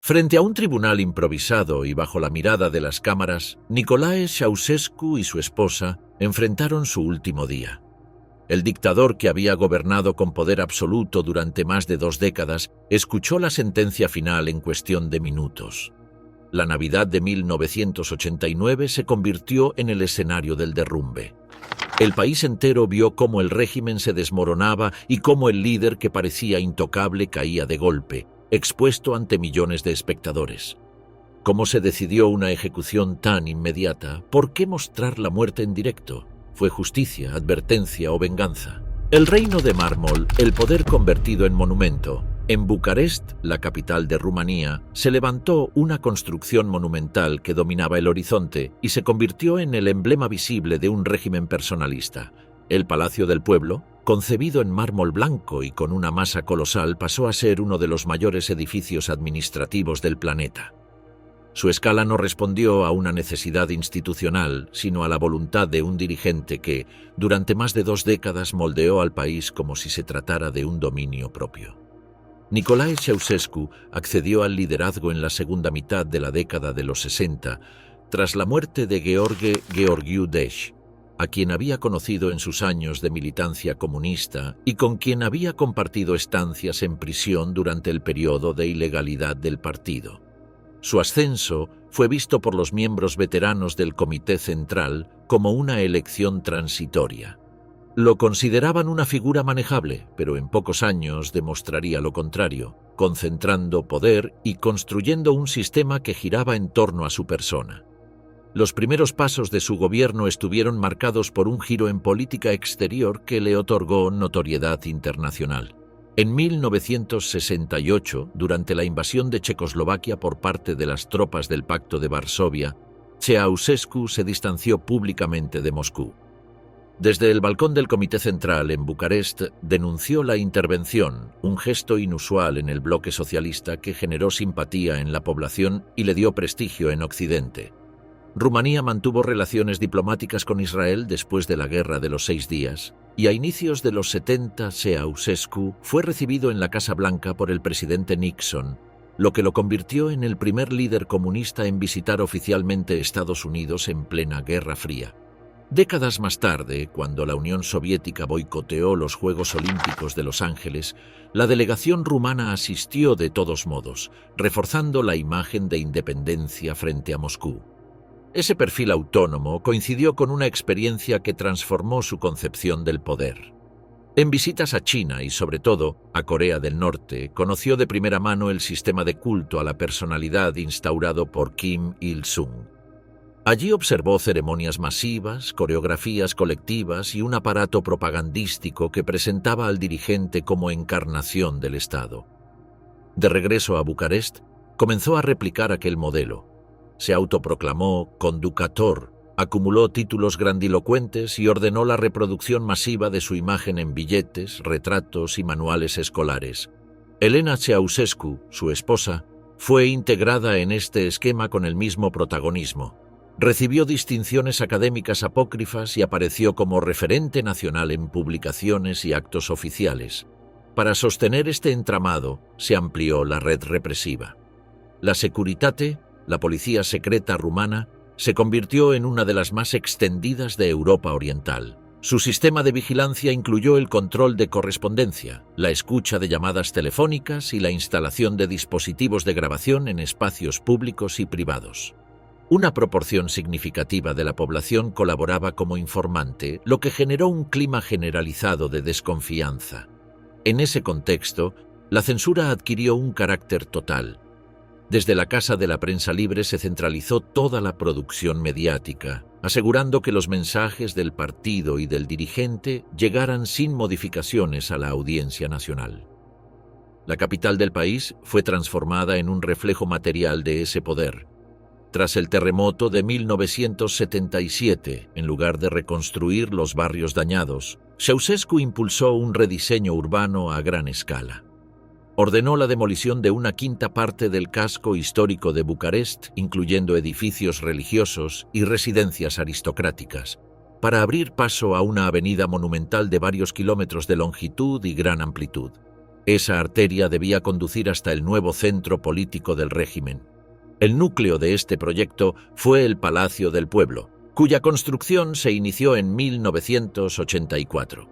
Frente a un tribunal improvisado y bajo la mirada de las cámaras, Nicolae Ceausescu y su esposa enfrentaron su último día. El dictador que había gobernado con poder absoluto durante más de 2 décadas escuchó la sentencia final en cuestión de minutos. La Navidad de 1989 se convirtió en el escenario del derrumbe. El país entero vio cómo el régimen se desmoronaba y cómo el líder que parecía intocable caía de golpe, expuesto ante millones de espectadores. ¿Cómo se decidió una ejecución tan inmediata? ¿Por qué mostrar la muerte en directo? ¿Fue justicia, advertencia o venganza? El reino de mármol, el poder convertido en monumento. En Bucarest, la capital de Rumanía, se levantó una construcción monumental que dominaba el horizonte y se convirtió en el emblema visible de un régimen personalista. El Palacio del Pueblo, concebido en mármol blanco y con una masa colosal, pasó a ser uno de los mayores edificios administrativos del planeta. Su escala no respondió a una necesidad institucional, sino a la voluntad de un dirigente que, durante más de 2 décadas, moldeó al país como si se tratara de un dominio propio. Nicolae Ceausescu accedió al liderazgo en la segunda mitad de la década de los 60, tras la muerte de Gheorghe Gheorghiu Dej, a quien había conocido en sus años de militancia comunista y con quien había compartido estancias en prisión durante el periodo de ilegalidad del partido. Su ascenso fue visto por los miembros veteranos del Comité Central como una elección transitoria. Lo consideraban una figura manejable, pero en pocos años demostraría lo contrario, concentrando poder y construyendo un sistema que giraba en torno a su persona. Los primeros pasos de su gobierno estuvieron marcados por un giro en política exterior que le otorgó notoriedad internacional. En 1968, durante la invasión de Checoslovaquia por parte de las tropas del Pacto de Varsovia, Ceausescu se distanció públicamente de Moscú. Desde el balcón del Comité Central en Bucarest denunció la intervención, un gesto inusual en el bloque socialista que generó simpatía en la población y le dio prestigio en Occidente. Rumanía mantuvo relaciones diplomáticas con Israel después de la Guerra de los 6 días, y a inicios de los 70 Ceausescu fue recibido en la Casa Blanca por el presidente Nixon, lo que lo convirtió en el primer líder comunista en visitar oficialmente Estados Unidos en plena Guerra Fría. Décadas más tarde, cuando la Unión Soviética boicoteó los Juegos Olímpicos de Los Ángeles, la delegación rumana asistió de todos modos, reforzando la imagen de independencia frente a Moscú. Ese perfil autónomo coincidió con una experiencia que transformó su concepción del poder. En visitas a China y, sobre todo, a Corea del Norte, conoció de primera mano el sistema de culto a la personalidad instaurado por Kim Il-sung. Allí observó ceremonias masivas, coreografías colectivas y un aparato propagandístico que presentaba al dirigente como encarnación del Estado. De regreso a Bucarest, comenzó a replicar aquel modelo. Se autoproclamó conductor, acumuló títulos grandilocuentes y ordenó la reproducción masiva de su imagen en billetes, retratos y manuales escolares. Elena Ceausescu, su esposa, fue integrada en este esquema con el mismo protagonismo. Recibió distinciones académicas apócrifas y apareció como referente nacional en publicaciones y actos oficiales. Para sostener este entramado, se amplió la red represiva. La Securitate, la policía secreta rumana, se convirtió en una de las más extendidas de Europa Oriental. Su sistema de vigilancia incluyó el control de correspondencia, la escucha de llamadas telefónicas y la instalación de dispositivos de grabación en espacios públicos y privados. Una proporción significativa de la población colaboraba como informante, lo que generó un clima generalizado de desconfianza. En ese contexto, la censura adquirió un carácter total. Desde la Casa de la Prensa Libre se centralizó toda la producción mediática, asegurando que los mensajes del partido y del dirigente llegaran sin modificaciones a la audiencia nacional. La capital del país fue transformada en un reflejo material de ese poder. Tras el terremoto de 1977, en lugar de reconstruir los barrios dañados, Ceausescu impulsó un rediseño urbano a gran escala. Ordenó la demolición de una quinta parte del casco histórico de Bucarest, incluyendo edificios religiosos y residencias aristocráticas, para abrir paso a una avenida monumental de varios kilómetros de longitud y gran amplitud. Esa arteria debía conducir hasta el nuevo centro político del régimen. El núcleo de este proyecto fue el Palacio del Pueblo, cuya construcción se inició en 1984.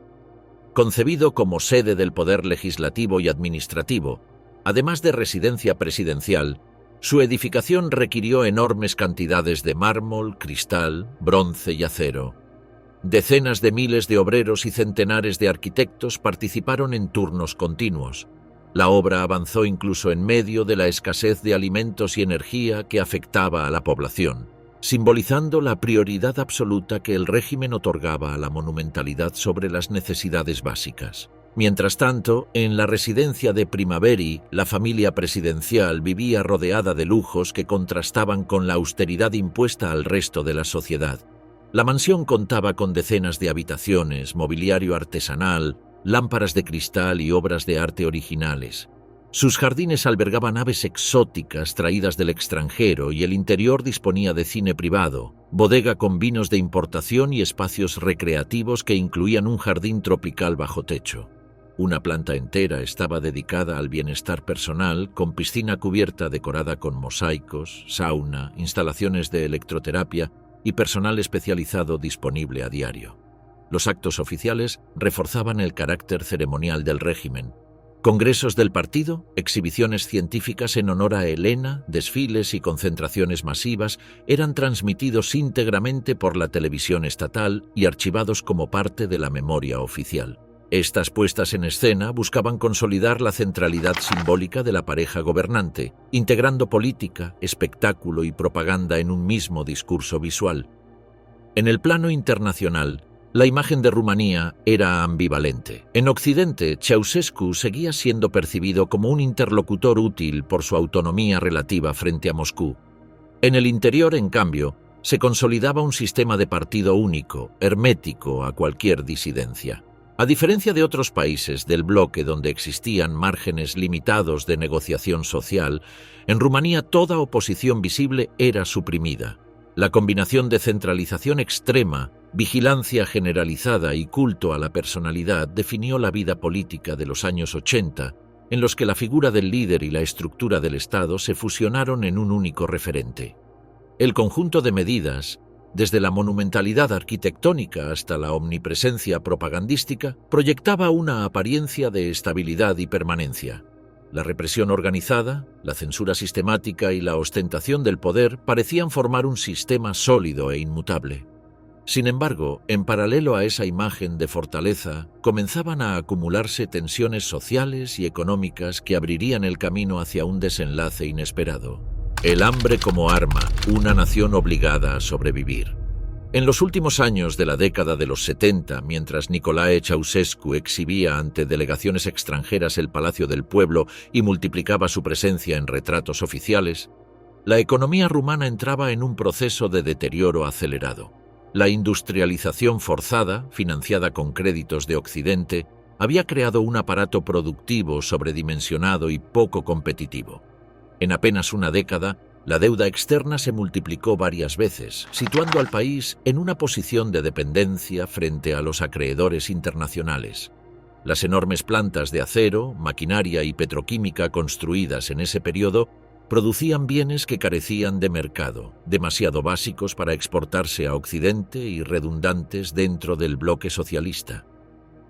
Concebido como sede del poder legislativo y administrativo, además de residencia presidencial, su edificación requirió enormes cantidades de mármol, cristal, bronce y acero. Decenas de miles de obreros y centenares de arquitectos participaron en turnos continuos. La obra avanzó incluso en medio de la escasez de alimentos y energía que afectaba a la población, simbolizando la prioridad absoluta que el régimen otorgaba a la monumentalidad sobre las necesidades básicas. Mientras tanto, en la residencia de Primaveri, la familia presidencial vivía rodeada de lujos que contrastaban con la austeridad impuesta al resto de la sociedad. La mansión contaba con decenas de habitaciones, mobiliario artesanal, lámparas de cristal y obras de arte originales. Sus jardines albergaban aves exóticas traídas del extranjero y el interior disponía de cine privado, bodega con vinos de importación y espacios recreativos que incluían un jardín tropical bajo techo. Una planta entera estaba dedicada al bienestar personal, con piscina cubierta decorada con mosaicos, sauna, instalaciones de electroterapia y personal especializado disponible a diario. Los actos oficiales reforzaban el carácter ceremonial del régimen. Congresos del partido, exhibiciones científicas en honor a Helena, desfiles y concentraciones masivas eran transmitidos íntegramente por la televisión estatal y archivados como parte de la memoria oficial. Estas puestas en escena buscaban consolidar la centralidad simbólica de la pareja gobernante, integrando política, espectáculo y propaganda en un mismo discurso visual. En el plano internacional, la imagen de Rumanía era ambivalente. En Occidente, Ceausescu seguía siendo percibido como un interlocutor útil por su autonomía relativa frente a Moscú. En el interior, en cambio, se consolidaba un sistema de partido único, hermético a cualquier disidencia. A diferencia de otros países del bloque donde existían márgenes limitados de negociación social, en Rumanía toda oposición visible era suprimida. La combinación de centralización extrema, vigilancia generalizada y culto a la personalidad definió la vida política de los años 80, en los que la figura del líder y la estructura del Estado se fusionaron en un único referente. El conjunto de medidas, desde la monumentalidad arquitectónica hasta la omnipresencia propagandística, proyectaba una apariencia de estabilidad y permanencia. La represión organizada, la censura sistemática y la ostentación del poder parecían formar un sistema sólido e inmutable. Sin embargo, en paralelo a esa imagen de fortaleza, comenzaban a acumularse tensiones sociales y económicas que abrirían el camino hacia un desenlace inesperado. El hambre como arma, una nación obligada a sobrevivir. En los últimos años de la década de los 70, mientras Nicolae Ceausescu exhibía ante delegaciones extranjeras el Palacio del Pueblo y multiplicaba su presencia en retratos oficiales, la economía rumana entraba en un proceso de deterioro acelerado. La industrialización forzada, financiada con créditos de Occidente, había creado un aparato productivo sobredimensionado y poco competitivo. En apenas una década, la deuda externa se multiplicó varias veces, situando al país en una posición de dependencia frente a los acreedores internacionales. Las enormes plantas de acero, maquinaria y petroquímica construidas en ese periodo producían bienes que carecían de mercado, demasiado básicos para exportarse a Occidente y redundantes dentro del bloque socialista.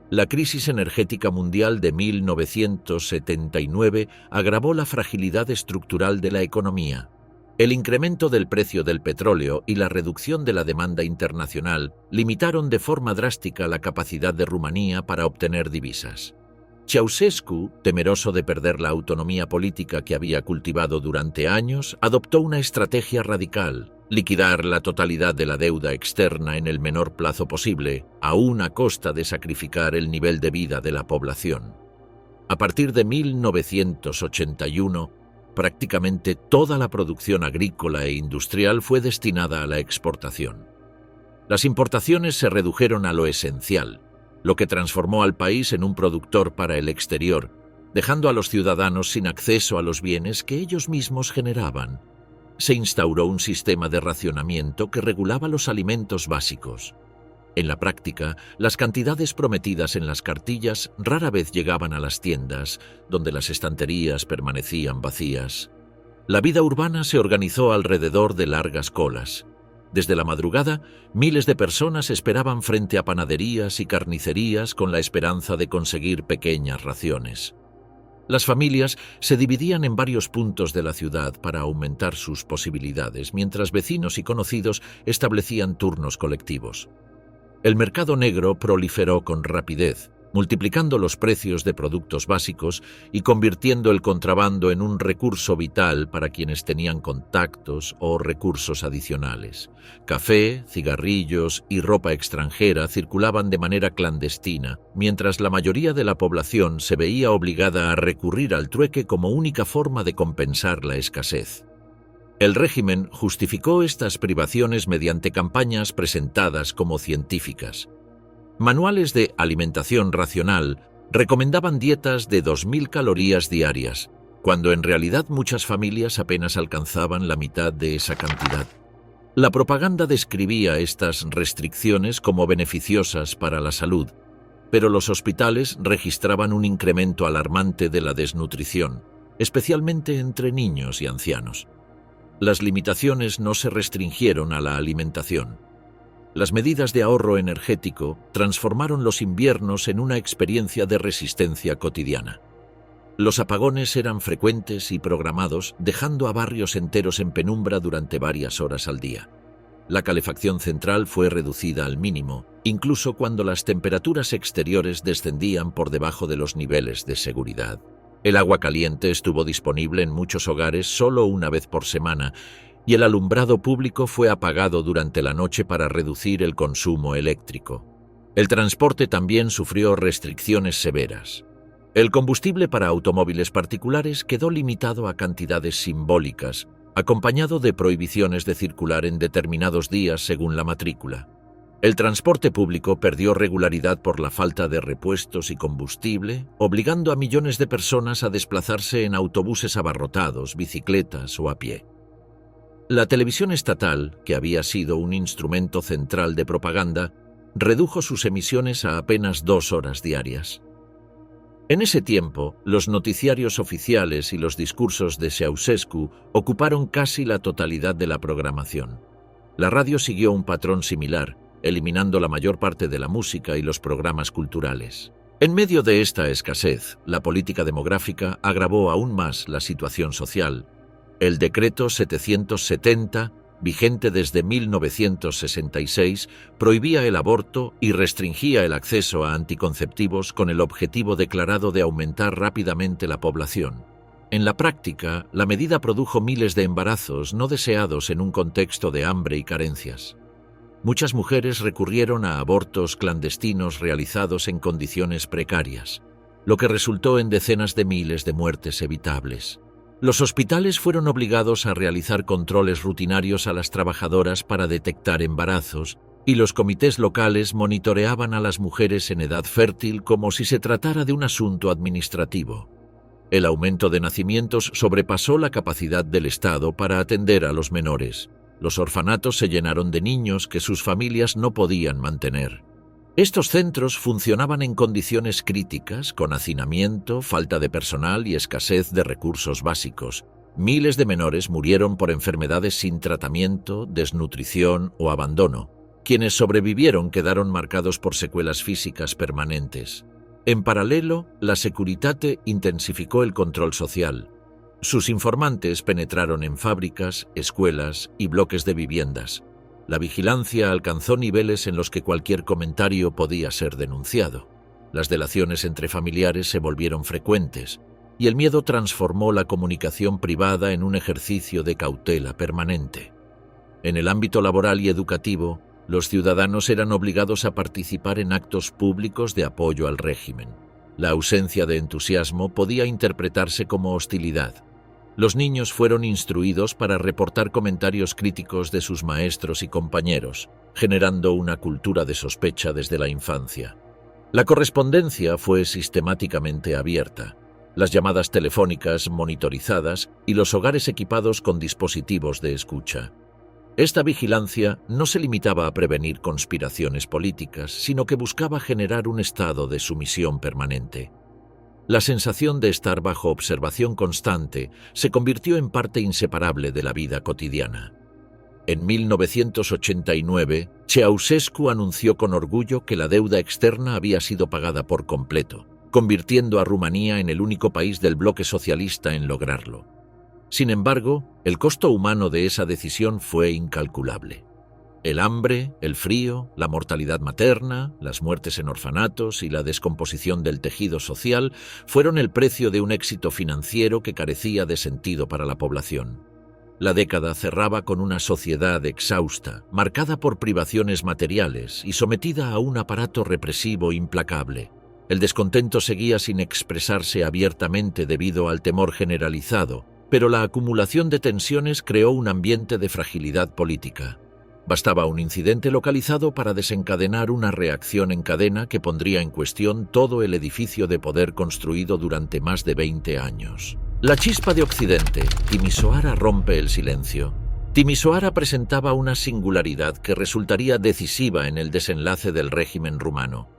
La crisis energética mundial de 1979 agravó la fragilidad estructural de la economía. El incremento del precio del petróleo y la reducción de la demanda internacional limitaron de forma drástica la capacidad de Rumanía para obtener divisas. Ceausescu, temeroso de perder la autonomía política que había cultivado durante años, adoptó una estrategia radical: liquidar la totalidad de la deuda externa en el menor plazo posible, aún a costa de sacrificar el nivel de vida de la población. A partir de 1981, prácticamente toda la producción agrícola e industrial fue destinada a la exportación. Las importaciones se redujeron a lo esencial, lo que transformó al país en un productor para el exterior, dejando a los ciudadanos sin acceso a los bienes que ellos mismos generaban. Se instauró un sistema de racionamiento que regulaba los alimentos básicos. En la práctica, las cantidades prometidas en las cartillas rara vez llegaban a las tiendas, donde las estanterías permanecían vacías. La vida urbana se organizó alrededor de largas colas. Desde la madrugada, miles de personas esperaban frente a panaderías y carnicerías con la esperanza de conseguir pequeñas raciones. Las familias se dividían en varios puntos de la ciudad para aumentar sus posibilidades, mientras vecinos y conocidos establecían turnos colectivos. El mercado negro proliferó con rapidez, multiplicando los precios de productos básicos y convirtiendo el contrabando en un recurso vital para quienes tenían contactos o recursos adicionales. Café, cigarrillos y ropa extranjera circulaban de manera clandestina, mientras la mayoría de la población se veía obligada a recurrir al trueque como única forma de compensar la escasez. El régimen justificó estas privaciones mediante campañas presentadas como científicas. Manuales de alimentación racional recomendaban dietas de 2.000 calorías diarias, cuando en realidad muchas familias apenas alcanzaban la mitad de esa cantidad. La propaganda describía estas restricciones como beneficiosas para la salud, pero los hospitales registraban un incremento alarmante de la desnutrición, especialmente entre niños y ancianos. Las limitaciones no se restringieron a la alimentación. Las medidas de ahorro energético transformaron los inviernos en una experiencia de resistencia cotidiana. Los apagones eran frecuentes y programados, dejando a barrios enteros en penumbra durante varias horas al día. La calefacción central fue reducida al mínimo, incluso cuando las temperaturas exteriores descendían por debajo de los niveles de seguridad. El agua caliente estuvo disponible en muchos hogares solo una vez por semana, y el alumbrado público fue apagado durante la noche para reducir el consumo eléctrico. El transporte también sufrió restricciones severas. El combustible para automóviles particulares quedó limitado a cantidades simbólicas, acompañado de prohibiciones de circular en determinados días según la matrícula. El transporte público perdió regularidad por la falta de repuestos y combustible, obligando a millones de personas a desplazarse en autobuses abarrotados, bicicletas o a pie. La televisión estatal, que había sido un instrumento central de propaganda, redujo sus emisiones a apenas 2 horas diarias. En ese tiempo, los noticiarios oficiales y los discursos de Ceausescu ocuparon casi la totalidad de la programación. La radio siguió un patrón similar, eliminando la mayor parte de la música y los programas culturales. En medio de esta escasez, la política demográfica agravó aún más la situación social. El decreto 770, vigente desde 1966, prohibía el aborto y restringía el acceso a anticonceptivos con el objetivo declarado de aumentar rápidamente la población. En la práctica, la medida produjo miles de embarazos no deseados en un contexto de hambre y carencias. Muchas mujeres recurrieron a abortos clandestinos realizados en condiciones precarias, lo que resultó en decenas de miles de muertes evitables. Los hospitales fueron obligados a realizar controles rutinarios a las trabajadoras para detectar embarazos, y los comités locales monitoreaban a las mujeres en edad fértil como si se tratara de un asunto administrativo. El aumento de nacimientos sobrepasó la capacidad del Estado para atender a los menores. Los orfanatos se llenaron de niños que sus familias no podían mantener. Estos centros funcionaban en condiciones críticas, con hacinamiento, falta de personal y escasez de recursos básicos. Miles de menores murieron por enfermedades sin tratamiento, desnutrición o abandono. Quienes sobrevivieron quedaron marcados por secuelas físicas permanentes. En paralelo, la Securitate intensificó el control social. Sus informantes penetraron en fábricas, escuelas y bloques de viviendas. La vigilancia alcanzó niveles en los que cualquier comentario podía ser denunciado. Las delaciones entre familiares se volvieron frecuentes, y el miedo transformó la comunicación privada en un ejercicio de cautela permanente. En el ámbito laboral y educativo, los ciudadanos eran obligados a participar en actos públicos de apoyo al régimen. La ausencia de entusiasmo podía interpretarse como hostilidad. Los niños fueron instruidos para reportar comentarios críticos de sus maestros y compañeros, generando una cultura de sospecha desde la infancia. La correspondencia fue sistemáticamente abierta, las llamadas telefónicas monitorizadas y los hogares equipados con dispositivos de escucha. Esta vigilancia no se limitaba a prevenir conspiraciones políticas, sino que buscaba generar un estado de sumisión permanente. La sensación de estar bajo observación constante se convirtió en parte inseparable de la vida cotidiana. En 1989, Ceausescu anunció con orgullo que la deuda externa había sido pagada por completo, convirtiendo a Rumanía en el único país del bloque socialista en lograrlo. Sin embargo, el costo humano de esa decisión fue incalculable. El hambre, el frío, la mortalidad materna, las muertes en orfanatos y la descomposición del tejido social fueron el precio de un éxito financiero que carecía de sentido para la población. La década cerraba con una sociedad exhausta, marcada por privaciones materiales y sometida a un aparato represivo implacable. El descontento seguía sin expresarse abiertamente debido al temor generalizado, pero la acumulación de tensiones creó un ambiente de fragilidad política. Bastaba un incidente localizado para desencadenar una reacción en cadena que pondría en cuestión todo el edificio de poder construido durante más de 20 años. La chispa de Occidente, Timișoara, rompe el silencio. Timișoara presentaba una singularidad que resultaría decisiva en el desenlace del régimen rumano.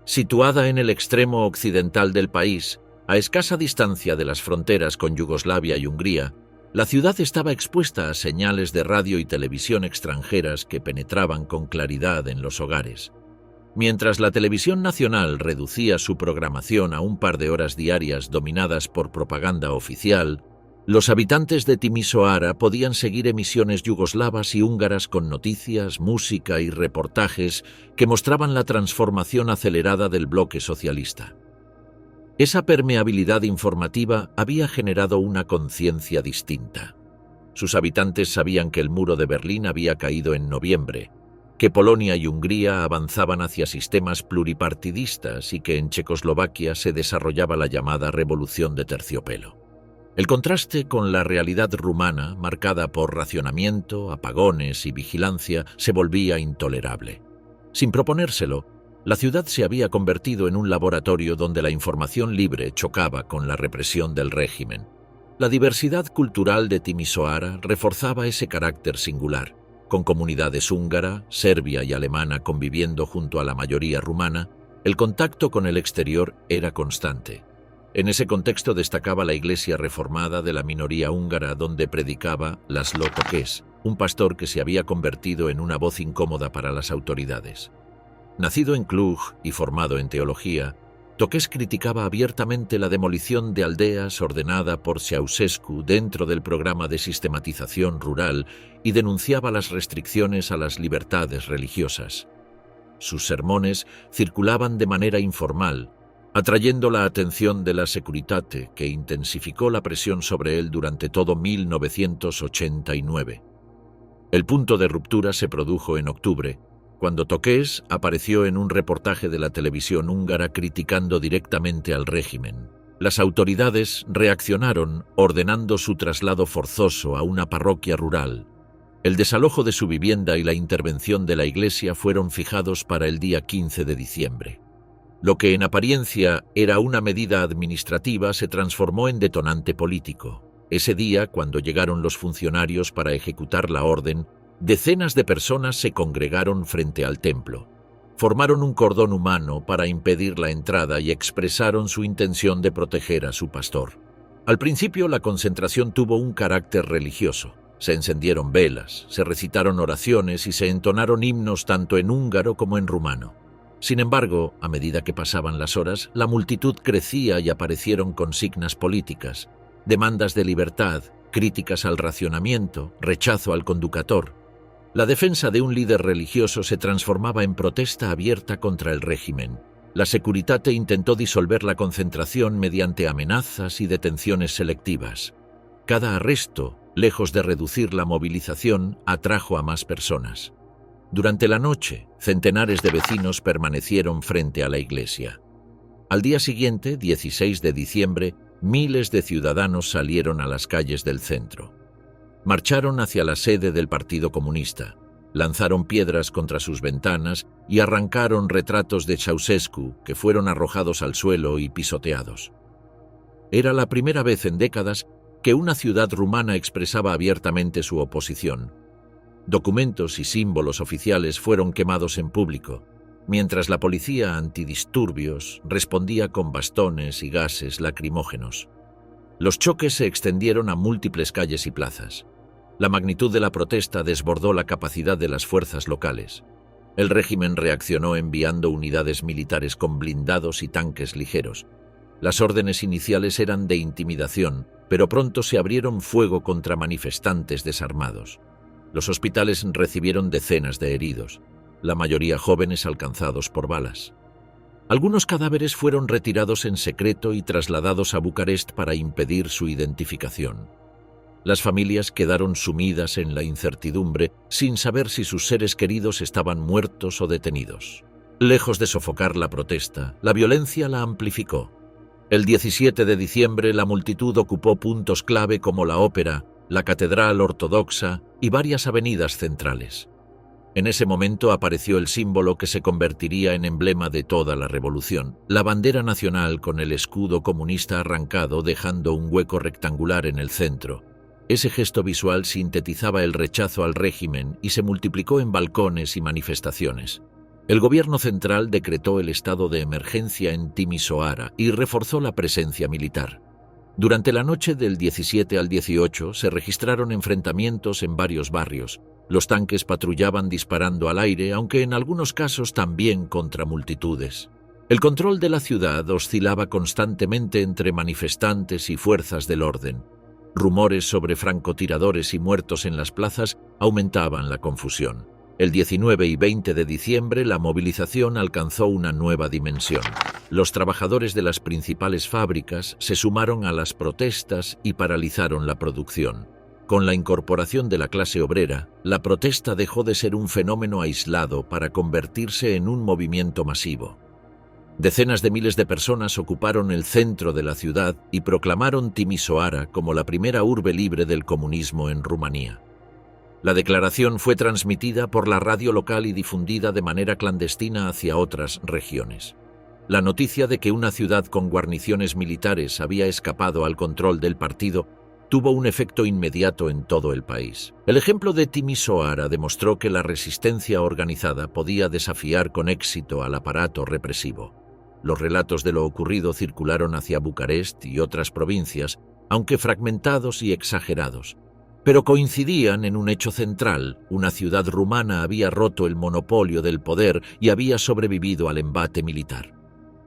Situada en el extremo occidental del país, a escasa distancia de las fronteras con Yugoslavia y Hungría, la ciudad estaba expuesta a señales de radio y televisión extranjeras que penetraban con claridad en los hogares. Mientras la televisión nacional reducía su programación a un par de horas diarias dominadas por propaganda oficial, los habitantes de Timișoara podían seguir emisiones yugoslavas y húngaras con noticias, música y reportajes que mostraban la transformación acelerada del bloque socialista. Esa permeabilidad informativa había generado una conciencia distinta. Sus habitantes sabían que el muro de Berlín había caído en noviembre, que Polonia y Hungría avanzaban hacia sistemas pluripartidistas y que en Checoslovaquia se desarrollaba la llamada Revolución de Terciopelo. El contraste con la realidad rumana, marcada por racionamiento, apagones y vigilancia, se volvía intolerable. Sin proponérselo, la ciudad se había convertido en un laboratorio donde la información libre chocaba con la represión del régimen. La diversidad cultural de Timișoara reforzaba ese carácter singular. Con comunidades húngara, serbia y alemana conviviendo junto a la mayoría rumana, el contacto con el exterior era constante. En ese contexto destacaba la iglesia reformada de la minoría húngara donde predicaba László Tokes, un pastor que se había convertido en una voz incómoda para las autoridades. Nacido en Cluj y formado en teología, Tokes criticaba abiertamente la demolición de aldeas ordenada por Ceausescu dentro del programa de sistematización rural y denunciaba las restricciones a las libertades religiosas. Sus sermones circulaban de manera informal, atrayendo la atención de la Securitate, que intensificó la presión sobre él durante todo 1989. El punto de ruptura se produjo en octubre, cuando Tokes apareció en un reportaje de la televisión húngara criticando directamente al régimen. Las autoridades reaccionaron ordenando su traslado forzoso a una parroquia rural. El desalojo de su vivienda y la intervención de la iglesia fueron fijados para el día 15 de diciembre. Lo que en apariencia era una medida administrativa se transformó en detonante político. Ese día, cuando llegaron los funcionarios para ejecutar la orden, decenas de personas se congregaron frente al templo. Formaron un cordón humano para impedir la entrada y expresaron su intención de proteger a su pastor. Al principio la concentración tuvo un carácter religioso. Se encendieron velas, se recitaron oraciones y se entonaron himnos tanto en húngaro como en rumano. Sin embargo, a medida que pasaban las horas, la multitud crecía y aparecieron consignas políticas, demandas de libertad, críticas al racionamiento, rechazo al conductor. La defensa de un líder religioso se transformaba en protesta abierta contra el régimen. La Securitate intentó disolver la concentración mediante amenazas y detenciones selectivas. Cada arresto, lejos de reducir la movilización, atrajo a más personas. Durante la noche, centenares de vecinos permanecieron frente a la iglesia. Al día siguiente, 16 de diciembre, miles de ciudadanos salieron a las calles del centro. Marcharon hacia la sede del Partido Comunista, lanzaron piedras contra sus ventanas y arrancaron retratos de Ceausescu que fueron arrojados al suelo y pisoteados. Era la primera vez en décadas que una ciudad rumana expresaba abiertamente su oposición. Documentos y símbolos oficiales fueron quemados en público, mientras la policía antidisturbios respondía con bastones y gases lacrimógenos. Los choques se extendieron a múltiples calles y plazas. La magnitud de la protesta desbordó la capacidad de las fuerzas locales. El régimen reaccionó enviando unidades militares con blindados y tanques ligeros. Las órdenes iniciales eran de intimidación, pero pronto se abrieron fuego contra manifestantes desarmados. Los hospitales recibieron decenas de heridos, la mayoría jóvenes alcanzados por balas. Algunos cadáveres fueron retirados en secreto y trasladados a Bucarest para impedir su identificación. Las familias quedaron sumidas en la incertidumbre, sin saber si sus seres queridos estaban muertos o detenidos. Lejos de sofocar la protesta, la violencia la amplificó. El 17 de diciembre la multitud ocupó puntos clave como la ópera, la catedral ortodoxa y varias avenidas centrales. En ese momento apareció el símbolo que se convertiría en emblema de toda la revolución, la bandera nacional con el escudo comunista arrancado dejando un hueco rectangular en el centro. Ese gesto visual sintetizaba el rechazo al régimen y se multiplicó en balcones y manifestaciones. El gobierno central decretó el estado de emergencia en Timișoara y reforzó la presencia militar. Durante la noche del 17 al 18 se registraron enfrentamientos en varios barrios. Los tanques patrullaban disparando al aire, aunque en algunos casos también contra multitudes. El control de la ciudad oscilaba constantemente entre manifestantes y fuerzas del orden. Rumores sobre francotiradores y muertos en las plazas aumentaban la confusión. El 19 y 20 de diciembre la movilización alcanzó una nueva dimensión. Los trabajadores de las principales fábricas se sumaron a las protestas y paralizaron la producción. Con la incorporación de la clase obrera, la protesta dejó de ser un fenómeno aislado para convertirse en un movimiento masivo. Decenas de miles de personas ocuparon el centro de la ciudad y proclamaron Timișoara como la primera urbe libre del comunismo en Rumanía. La declaración fue transmitida por la radio local y difundida de manera clandestina hacia otras regiones. La noticia de que una ciudad con guarniciones militares había escapado al control del partido tuvo un efecto inmediato en todo el país. El ejemplo de Timișoara demostró que la resistencia organizada podía desafiar con éxito al aparato represivo. Los relatos de lo ocurrido circularon hacia Bucarest y otras provincias, aunque fragmentados y exagerados, pero coincidían en un hecho central: una ciudad rumana había roto el monopolio del poder y había sobrevivido al embate militar.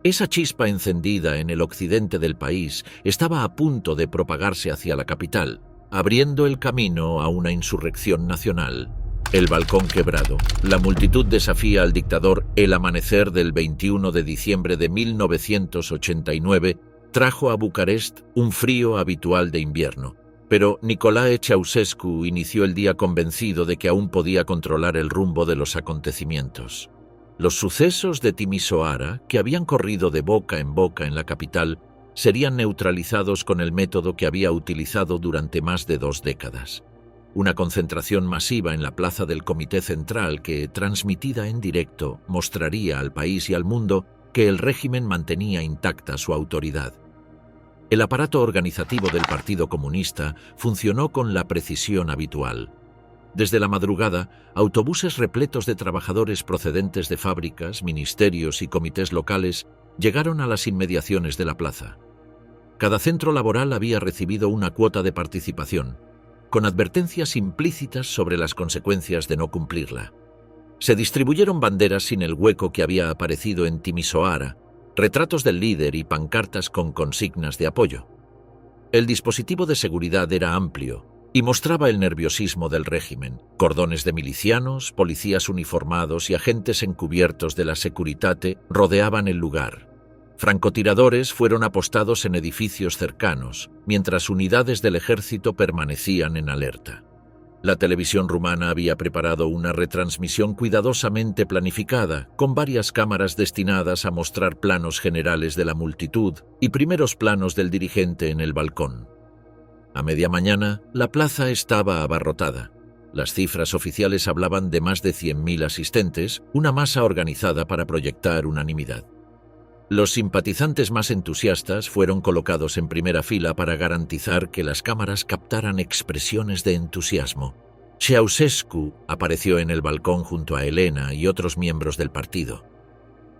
Esa chispa encendida en el occidente del país estaba a punto de propagarse hacia la capital, abriendo el camino a una insurrección nacional. El balcón quebrado. La multitud desafía al dictador. El amanecer del 21 de diciembre de 1989 trajo a Bucarest un frío habitual de invierno, pero Nicolae Ceausescu inició el día convencido de que aún podía controlar el rumbo de los acontecimientos. Los sucesos de Timișoara, que habían corrido de boca en la capital, serían neutralizados con el método que había utilizado durante más de 2 décadas. Una concentración masiva en la plaza del Comité Central que, transmitida en directo, mostraría al país y al mundo que el régimen mantenía intacta su autoridad. El aparato organizativo del Partido Comunista funcionó con la precisión habitual. Desde la madrugada, autobuses repletos de trabajadores procedentes de fábricas, ministerios y comités locales llegaron a las inmediaciones de la plaza. Cada centro laboral había recibido una cuota de participación, con advertencias implícitas sobre las consecuencias de no cumplirla. Se distribuyeron banderas sin el hueco que había aparecido en Timișoara, retratos del líder y pancartas con consignas de apoyo. El dispositivo de seguridad era amplio y mostraba el nerviosismo del régimen. Cordones de milicianos, policías uniformados y agentes encubiertos de la Securitate rodeaban el lugar. Francotiradores fueron apostados en edificios cercanos, mientras unidades del ejército permanecían en alerta. La televisión rumana había preparado una retransmisión cuidadosamente planificada, con varias cámaras destinadas a mostrar planos generales de la multitud y primeros planos del dirigente en el balcón. A media mañana, la plaza estaba abarrotada. Las cifras oficiales hablaban de más de 100.000 asistentes, una masa organizada para proyectar unanimidad. Los simpatizantes más entusiastas fueron colocados en primera fila para garantizar que las cámaras captaran expresiones de entusiasmo. Ceausescu apareció en el balcón junto a Elena y otros miembros del partido.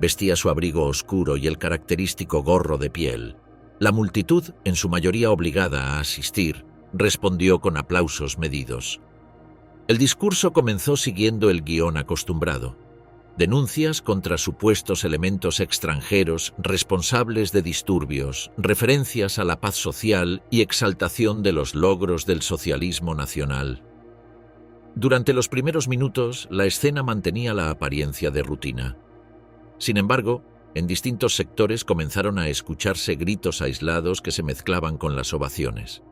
Vestía su abrigo oscuro y el característico gorro de piel. La multitud, en su mayoría obligada a asistir, respondió con aplausos medidos. El discurso comenzó siguiendo el guión acostumbrado. Denuncias contra supuestos elementos extranjeros responsables de disturbios, referencias a la paz social y exaltación de los logros del socialismo nacional. Durante los primeros minutos, la escena mantenía la apariencia de rutina. Sin embargo, en distintos sectores comenzaron a escucharse gritos aislados que se mezclaban con las ovaciones.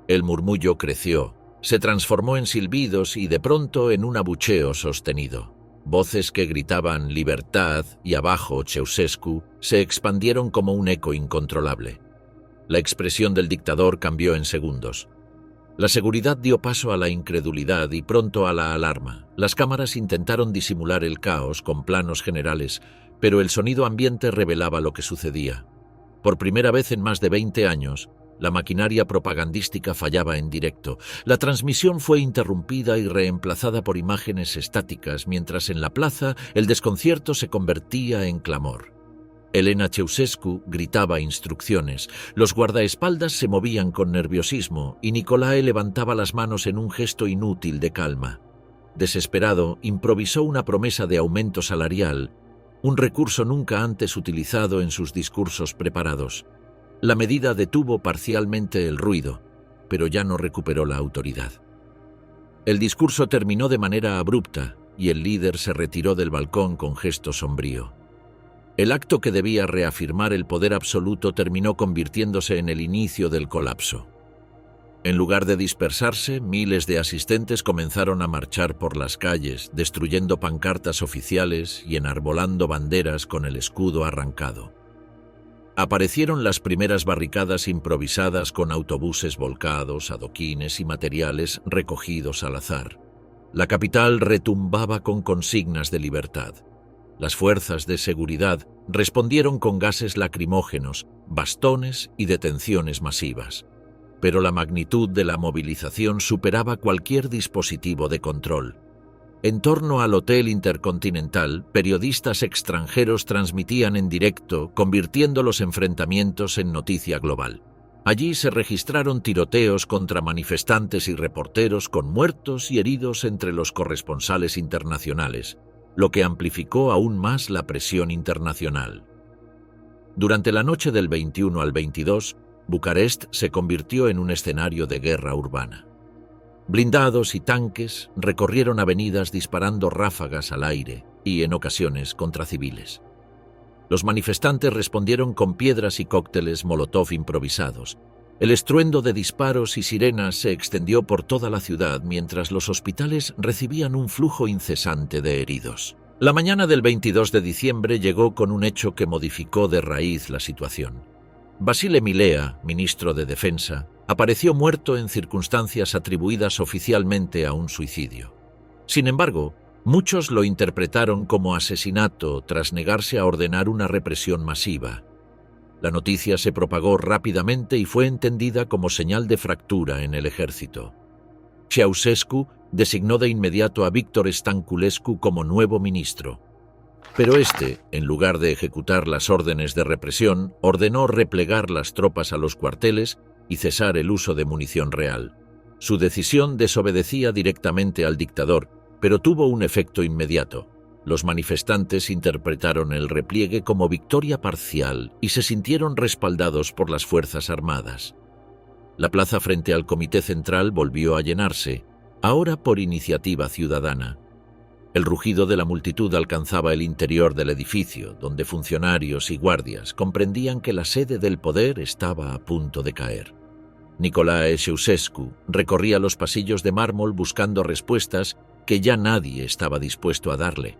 El murmullo creció, se transformó en silbidos y de pronto en un abucheo sostenido. Voces que gritaban «Libertad» y abajo «Ceausescu» se expandieron como un eco incontrolable. La expresión del dictador cambió en segundos. La seguridad dio paso a la incredulidad y pronto a la alarma. Las cámaras intentaron disimular el caos con planos generales, pero el sonido ambiente revelaba lo que sucedía. Por primera vez en más de 20 años, la maquinaria propagandística fallaba en directo. La transmisión fue interrumpida y reemplazada por imágenes estáticas, mientras en la plaza el desconcierto se convertía en clamor. Elena Ceausescu gritaba instrucciones, los guardaespaldas se movían con nerviosismo y Nicolae levantaba las manos en un gesto inútil de calma. Desesperado, improvisó una promesa de aumento salarial, un recurso nunca antes utilizado en sus discursos preparados. La medida detuvo parcialmente el ruido, pero ya no recuperó la autoridad. El discurso terminó de manera abrupta y el líder se retiró del balcón con gesto sombrío. El acto que debía reafirmar el poder absoluto terminó convirtiéndose en el inicio del colapso. En lugar de dispersarse, miles de asistentes comenzaron a marchar por las calles, destruyendo pancartas oficiales y enarbolando banderas con el escudo arrancado. Aparecieron las primeras barricadas improvisadas con autobuses volcados, adoquines y materiales recogidos al azar. La capital retumbaba con consignas de libertad. Las fuerzas de seguridad respondieron con gases lacrimógenos, bastones y detenciones masivas. Pero la magnitud de la movilización superaba cualquier dispositivo de control. En torno al Hotel Intercontinental, periodistas extranjeros transmitían en directo, convirtiendo los enfrentamientos en noticia global. Allí se registraron tiroteos contra manifestantes y reporteros con muertos y heridos entre los corresponsales internacionales, lo que amplificó aún más la presión internacional. Durante la noche del 21 al 22, Bucarest se convirtió en un escenario de guerra urbana. Blindados y tanques recorrieron avenidas disparando ráfagas al aire y, en ocasiones, contra civiles. Los manifestantes respondieron con piedras y cócteles Molotov improvisados. El estruendo de disparos y sirenas se extendió por toda la ciudad mientras los hospitales recibían un flujo incesante de heridos. La mañana del 22 de diciembre llegó con un hecho que modificó de raíz la situación. Vasile Milea, ministro de Defensa, apareció muerto en circunstancias atribuidas oficialmente a un suicidio. Sin embargo, muchos lo interpretaron como asesinato tras negarse a ordenar una represión masiva. La noticia se propagó rápidamente y fue entendida como señal de fractura en el ejército. Ceausescu designó de inmediato a Victor Stanculescu como nuevo ministro. Pero este, en lugar de ejecutar las órdenes de represión, ordenó replegar las tropas a los cuarteles y cesar el uso de munición real. Su decisión desobedecía directamente al dictador, pero tuvo un efecto inmediato. Los manifestantes interpretaron el repliegue como victoria parcial y se sintieron respaldados por las Fuerzas Armadas. La plaza frente al Comité Central volvió a llenarse, ahora por iniciativa ciudadana. El rugido de la multitud alcanzaba el interior del edificio, donde funcionarios y guardias comprendían que la sede del poder estaba a punto de caer. Nicolae Ceausescu recorría los pasillos de mármol buscando respuestas que ya nadie estaba dispuesto a darle.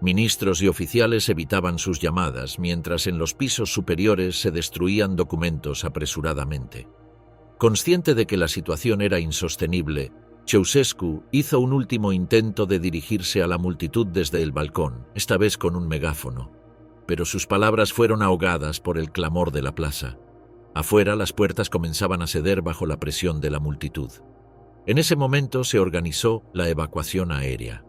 Ministros y oficiales evitaban sus llamadas, mientras en los pisos superiores se destruían documentos apresuradamente. Consciente de que la situación era insostenible, Ceausescu hizo un último intento de dirigirse a la multitud desde el balcón, esta vez con un megáfono. Pero sus palabras fueron ahogadas por el clamor de la plaza. Afuera, las puertas comenzaban a ceder bajo la presión de la multitud. En ese momento se organizó la evacuación aérea.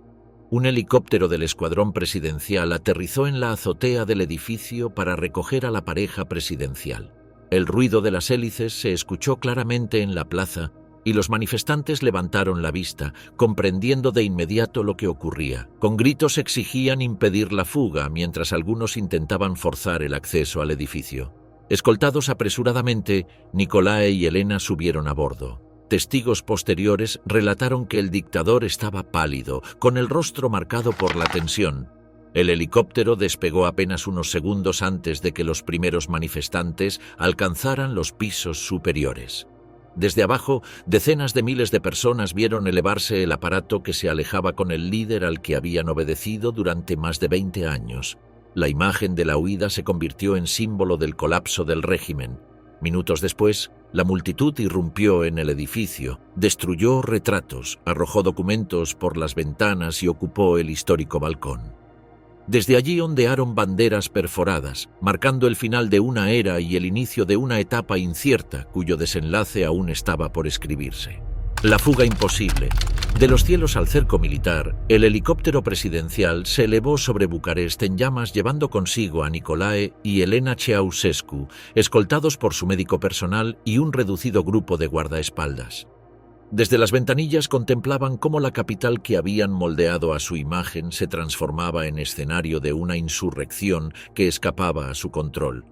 Un helicóptero del escuadrón presidencial aterrizó en la azotea del edificio para recoger a la pareja presidencial. El ruido de las hélices se escuchó claramente en la plaza y los manifestantes levantaron la vista, comprendiendo de inmediato lo que ocurría. Con gritos exigían impedir la fuga, mientras algunos intentaban forzar el acceso al edificio. Escoltados apresuradamente, Nicolae y Elena subieron a bordo. Testigos posteriores relataron que el dictador estaba pálido, con el rostro marcado por la tensión. El helicóptero despegó apenas unos segundos antes de que los primeros manifestantes alcanzaran los pisos superiores. Desde abajo, decenas de miles de personas vieron elevarse el aparato que se alejaba con el líder al que habían obedecido durante más de 20 años. La imagen de la huida se convirtió en símbolo del colapso del régimen. Minutos después, la multitud irrumpió en el edificio, destruyó retratos, arrojó documentos por las ventanas y ocupó el histórico balcón. Desde allí ondearon banderas perforadas, marcando el final de una era y el inicio de una etapa incierta cuyo desenlace aún estaba por escribirse. La fuga imposible. De los cielos al cerco militar, el helicóptero presidencial se elevó sobre Bucarest en llamas, llevando consigo a Nicolae y Elena Ceausescu, escoltados por su médico personal y un reducido grupo de guardaespaldas. Desde las ventanillas contemplaban cómo la capital que habían moldeado a su imagen se transformaba en escenario de una insurrección que escapaba a su control.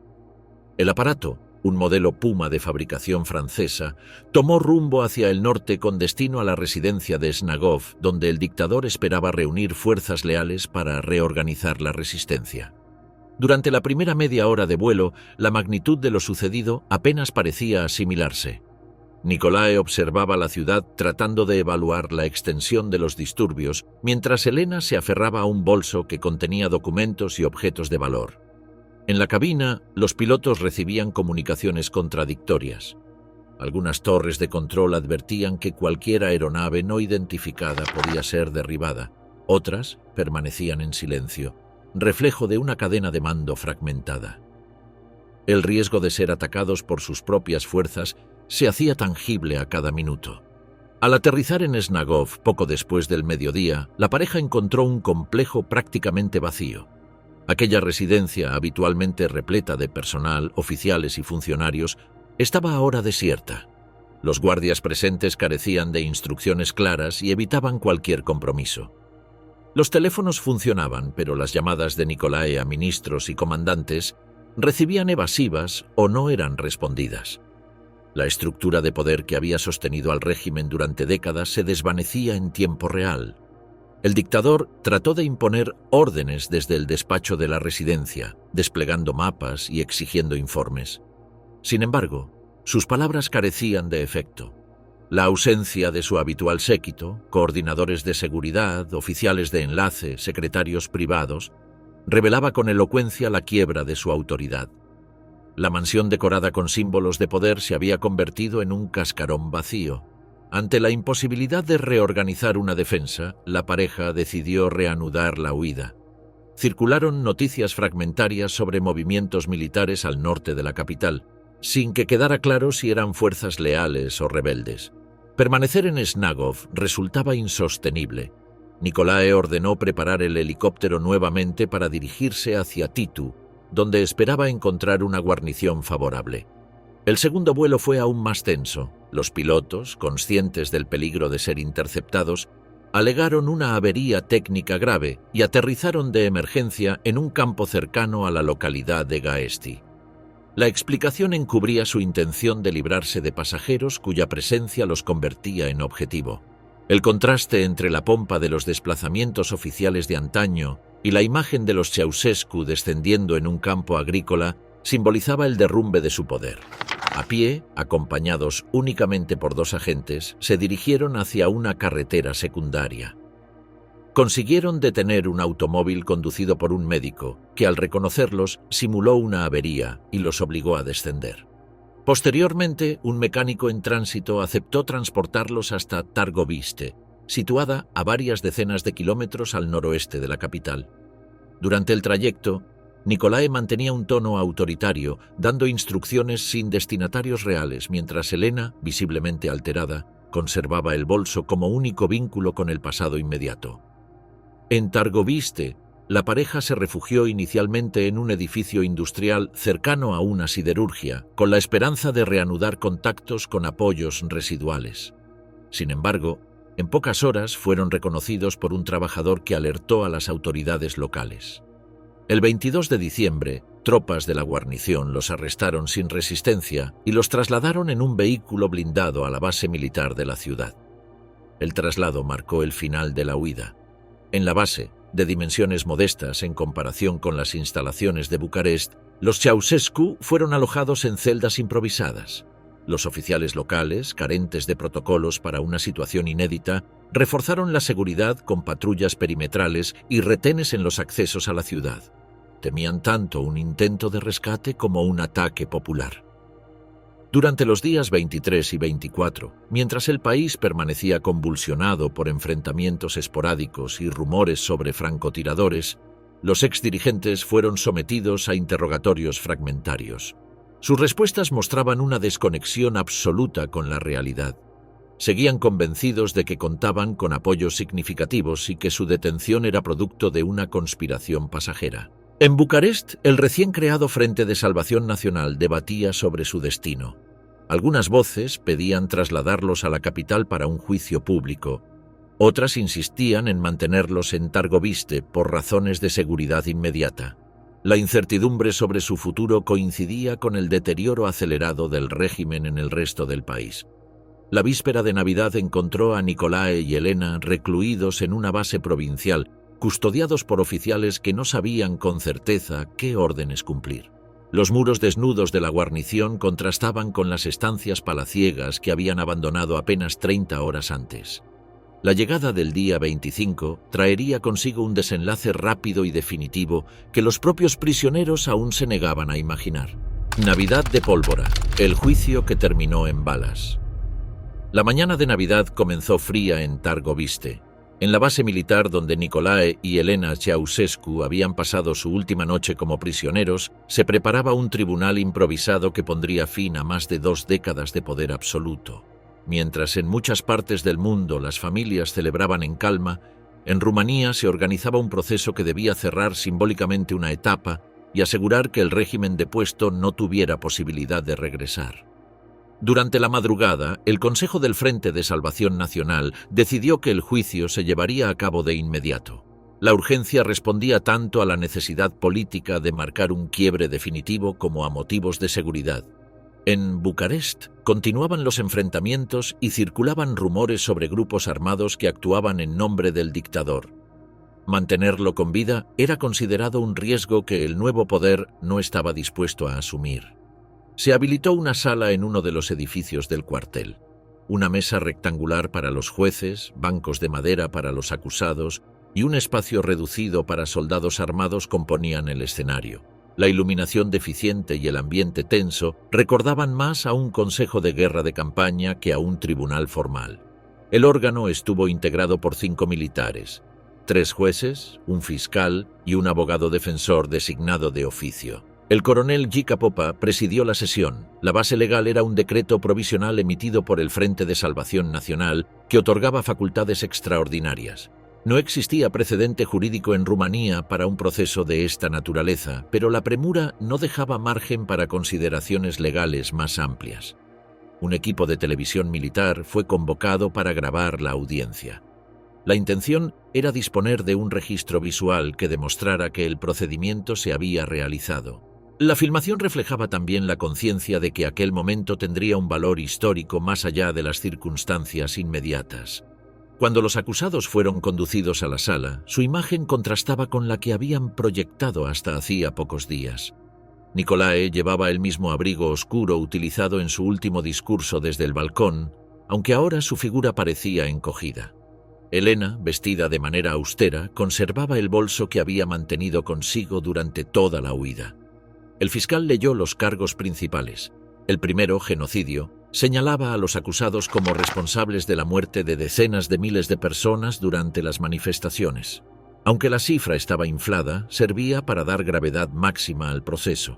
El aparato, un modelo Puma de fabricación francesa, tomó rumbo hacia el norte con destino a la residencia de Snagov, donde el dictador esperaba reunir fuerzas leales para reorganizar la resistencia. Durante la primera media hora de vuelo, la magnitud de lo sucedido apenas parecía asimilarse. Nicolae observaba la ciudad tratando de evaluar la extensión de los disturbios, mientras Elena se aferraba a un bolso que contenía documentos y objetos de valor. En la cabina, los pilotos recibían comunicaciones contradictorias. Algunas torres de control advertían que cualquier aeronave no identificada podía ser derribada. Otras permanecían en silencio, reflejo de una cadena de mando fragmentada. El riesgo de ser atacados por sus propias fuerzas se hacía tangible a cada minuto. Al aterrizar en Snagov poco después del mediodía, la pareja encontró un complejo prácticamente vacío. Aquella residencia, habitualmente repleta de personal, oficiales y funcionarios, estaba ahora desierta. Los guardias presentes carecían de instrucciones claras y evitaban cualquier compromiso. Los teléfonos funcionaban, pero las llamadas de Nicolae a ministros y comandantes recibían evasivas o no eran respondidas. La estructura de poder que había sostenido al régimen durante décadas se desvanecía en tiempo real. El dictador trató de imponer órdenes desde el despacho de la residencia, desplegando mapas y exigiendo informes. Sin embargo, sus palabras carecían de efecto. La ausencia de su habitual séquito, coordinadores de seguridad, oficiales de enlace, secretarios privados, revelaba con elocuencia la quiebra de su autoridad. La mansión decorada con símbolos de poder se había convertido en un cascarón vacío. Ante la imposibilidad de reorganizar una defensa, la pareja decidió reanudar la huida. Circularon noticias fragmentarias sobre movimientos militares al norte de la capital, sin que quedara claro si eran fuerzas leales o rebeldes. Permanecer en Snagov resultaba insostenible. Nicolae ordenó preparar el helicóptero nuevamente para dirigirse hacia Titu, donde esperaba encontrar una guarnición favorable. El segundo vuelo fue aún más tenso. Los pilotos, conscientes del peligro de ser interceptados, alegaron una avería técnica grave y aterrizaron de emergencia en un campo cercano a la localidad de Gaesti. La explicación encubría su intención de librarse de pasajeros cuya presencia los convertía en objetivo. El contraste entre la pompa de los desplazamientos oficiales de antaño y la imagen de los Ceausescu descendiendo en un campo agrícola simbolizaba el derrumbe de su poder. A pie, acompañados únicamente por 2 agentes, se dirigieron hacia una carretera secundaria. Consiguieron detener un automóvil conducido por un médico, que al reconocerlos simuló una avería y los obligó a descender. Posteriormente, un mecánico en tránsito aceptó transportarlos hasta Targoviste, situada a varias decenas de kilómetros al noroeste de la capital. Durante el trayecto, Nicolae mantenía un tono autoritario, dando instrucciones sin destinatarios reales, mientras Elena, visiblemente alterada, Conservaba el bolso como único vínculo con el pasado inmediato. En Targoviste, la pareja se refugió inicialmente en un edificio industrial cercano a una siderurgia, con la esperanza de reanudar contactos con apoyos residuales. Sin embargo, en pocas horas fueron reconocidos por un trabajador que alertó a las autoridades locales. El 22 de diciembre, tropas de la guarnición los arrestaron sin resistencia y los trasladaron en un vehículo blindado a la base militar de la ciudad. El traslado marcó el final de la huida. En la base, de dimensiones modestas en comparación con las instalaciones de Bucarest, los Ceausescu fueron alojados en celdas improvisadas. Los oficiales locales, carentes de protocolos para una situación inédita, reforzaron la seguridad con patrullas perimetrales y retenes en los accesos a la ciudad. Temían tanto un intento de rescate como un ataque popular. Durante los días 23 y 24, mientras el país permanecía convulsionado por enfrentamientos esporádicos y rumores sobre francotiradores, los exdirigentes fueron sometidos a interrogatorios fragmentarios. Sus respuestas mostraban una desconexión absoluta con la realidad. Seguían convencidos de que contaban con apoyos significativos y que su detención era producto de una conspiración pasajera. En Bucarest, el recién creado Frente de Salvación Nacional debatía sobre su destino. Algunas voces pedían trasladarlos a la capital para un juicio público. Otras insistían en mantenerlos en Targoviste por razones de seguridad inmediata. La incertidumbre sobre su futuro coincidía con el deterioro acelerado del régimen en el resto del país. La víspera de Navidad encontró a Nicolae y Elena recluidos en una base provincial, custodiados por oficiales que no sabían con certeza qué órdenes cumplir. Los muros desnudos de la guarnición contrastaban con las estancias palaciegas que habían abandonado apenas 30 horas antes. La llegada del día 25 traería consigo un desenlace rápido y definitivo que los propios prisioneros aún se negaban a imaginar. Navidad de pólvora, el juicio que terminó en balas. La mañana de Navidad comenzó fría en Targoviste. En la base militar donde Nicolae y Elena Ceausescu habían pasado su última noche como prisioneros, se preparaba un tribunal improvisado que pondría fin a más de 2 décadas de poder absoluto. Mientras en muchas partes del mundo las familias celebraban en calma, en Rumanía se organizaba un proceso que debía cerrar simbólicamente una etapa y asegurar que el régimen depuesto no tuviera posibilidad de regresar. Durante la madrugada, el Consejo del Frente de Salvación Nacional decidió que el juicio se llevaría a cabo de inmediato. La urgencia respondía tanto a la necesidad política de marcar un quiebre definitivo como a motivos de seguridad. En Bucarest continuaban los enfrentamientos y circulaban rumores sobre grupos armados que actuaban en nombre del dictador. Mantenerlo con vida era considerado un riesgo que el nuevo poder no estaba dispuesto a asumir. Se habilitó una sala en uno de los edificios del cuartel. Una mesa rectangular para los jueces, bancos de madera para los acusados y un espacio reducido para soldados armados componían el escenario. La iluminación deficiente y el ambiente tenso recordaban más a un consejo de guerra de campaña que a un tribunal formal. El órgano estuvo integrado por 5 militares, 3 jueces, un fiscal y un abogado defensor designado de oficio. El coronel Jica Popa presidió la sesión. La base legal era un decreto provisional emitido por el Frente de Salvación Nacional que otorgaba facultades extraordinarias. No existía precedente jurídico en Rumanía para un proceso de esta naturaleza, pero la premura no dejaba margen para consideraciones legales más amplias. Un equipo de televisión militar fue convocado para grabar la audiencia. La intención era disponer de un registro visual que demostrara que el procedimiento se había realizado. La filmación reflejaba también la conciencia de que aquel momento tendría un valor histórico más allá de las circunstancias inmediatas. Cuando los acusados fueron conducidos a la sala, su imagen contrastaba con la que habían proyectado hasta hacía pocos días. Nicolae llevaba el mismo abrigo oscuro utilizado en su último discurso desde el balcón, aunque ahora su figura parecía encogida. Elena, vestida de manera austera, conservaba el bolso que había mantenido consigo durante toda la huida. El fiscal leyó los cargos principales. El primero, genocidio, señalaba a los acusados como responsables de la muerte de decenas de miles de personas durante las manifestaciones. Aunque la cifra estaba inflada, servía para dar gravedad máxima al proceso.